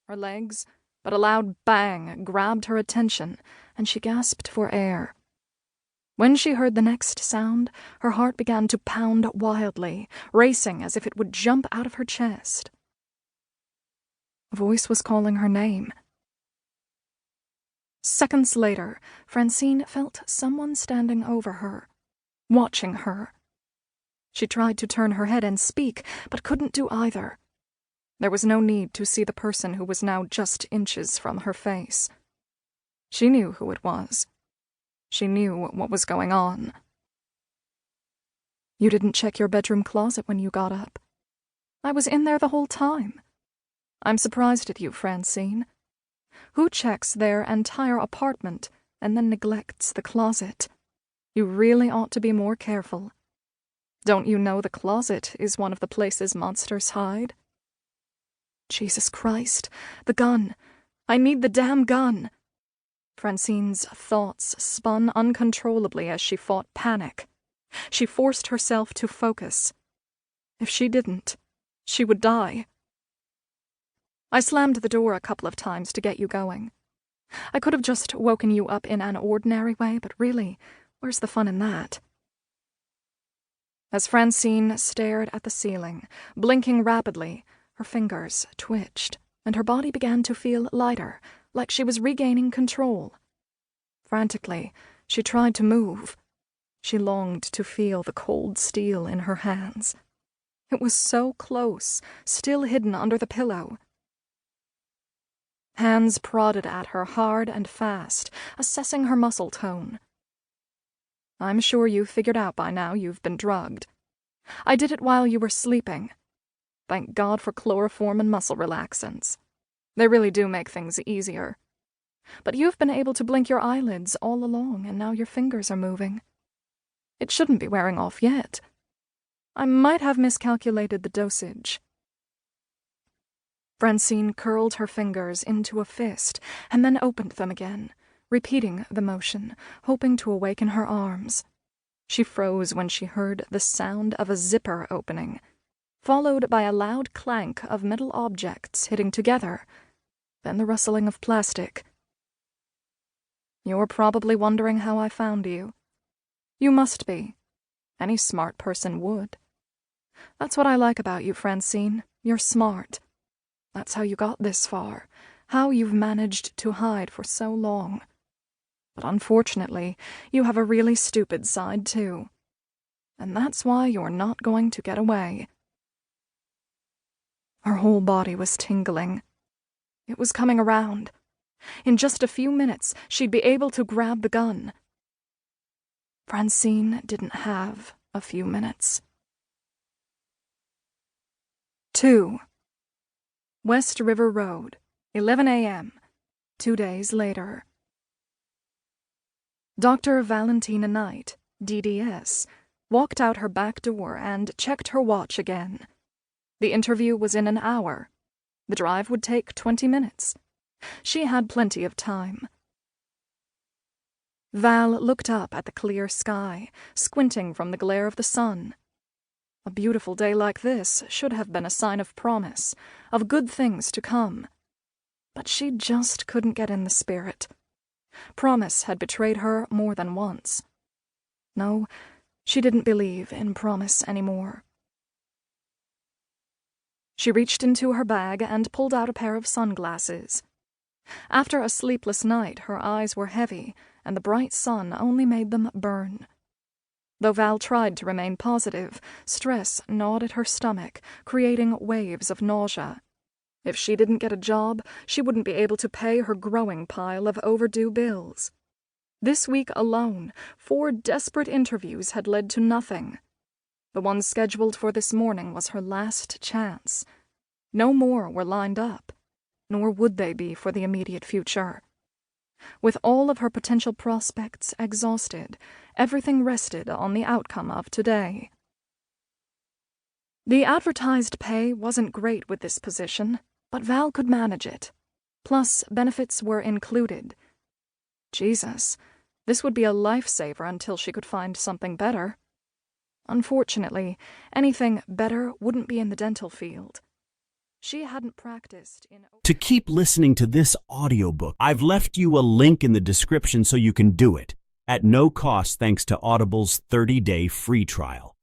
her legs, but a loud bang grabbed her attention, and she gasped for air. When she heard the next sound, her heart began to pound wildly, racing as if it would jump out of her chest. A voice was calling her name. Seconds later, Francine felt someone standing over her, watching her. She tried to turn her head and speak, but couldn't do either. There was no need to see the person who was now just inches from her face. She knew who it was. She knew what was going on. "You didn't check your bedroom closet when you got up. I was in there the whole time. I'm surprised at you, Francine. Who checks their entire apartment and then neglects the closet? You really ought to be more careful. Don't you know the closet is one of the places monsters hide?" Jesus Christ, the gun. I need the damn gun. Francine's thoughts spun uncontrollably as she fought panic. She forced herself to focus. If she didn't, she would die. "I slammed the door a couple of times to get you going. I could have just woken you up in an ordinary way, but really, where's the fun in that?" As Francine stared at the ceiling, blinking rapidly, her fingers twitched, and her body began to feel lighter, like she was regaining control. Frantically, she tried to move. She longed to feel the cold steel in her hands. It was so close, still hidden under the pillow. Hands prodded at her hard and fast, assessing her muscle tone. "I'm sure you've figured out by now you've been drugged. I did it while you were sleeping. Thank God for chloroform and muscle relaxants. They really do make things easier. But you've been able to blink your eyelids all along, and now your fingers are moving. It shouldn't be wearing off yet. I might have miscalculated the dosage." Francine curled her fingers into a fist and then opened them again, repeating the motion, hoping to awaken her arms. She froze when she heard the sound of a zipper opening, followed by a loud clank of metal objects hitting together, then the rustling of plastic. "You're probably wondering how I found you. You must be. Any smart person would. That's what I like about you, Francine. You're smart. That's how you got this far, how you've managed to hide for so long. But unfortunately, you have a really stupid side, too. And that's why you're not going to get away." Her whole body was tingling. It was coming around. In just a few minutes, she'd be able to grab the gun. Francine didn't have a few minutes. 2. West River Road, 11 a.m., 2 days later. Dr. Valentina Knight, DDS, walked out her back door and checked her watch again. The interview was in an hour. The drive would take 20 minutes. She had plenty of time. Val looked up at the clear sky, squinting from the glare of the sun. A beautiful day like this should have been a sign of promise, of good things to come. But she just couldn't get in the spirit. Promise had betrayed her more than once. No, she didn't believe in promise anymore. She reached into her bag and pulled out a pair of sunglasses. After a sleepless night, her eyes were heavy, and the bright sun only made them burn. Though Val tried to remain positive, stress gnawed at her stomach, creating waves of nausea. If she didn't get a job, she wouldn't be able to pay her growing pile of overdue bills. This week alone, 4 desperate interviews had led to nothing. The one scheduled for this morning was her last chance. No more were lined up, nor would they be for the immediate future. With all of her potential prospects exhausted, everything rested on the outcome of today. The advertised pay wasn't great with this position, but Val could manage it. Plus, benefits were included. Jesus, this would be a lifesaver until she could find something better. Unfortunately, anything better wouldn't be in the dental field. She hadn't practiced in... To keep listening to this audiobook, I've left you a link in the description so you can do it, at no cost thanks to Audible's 30-day free trial.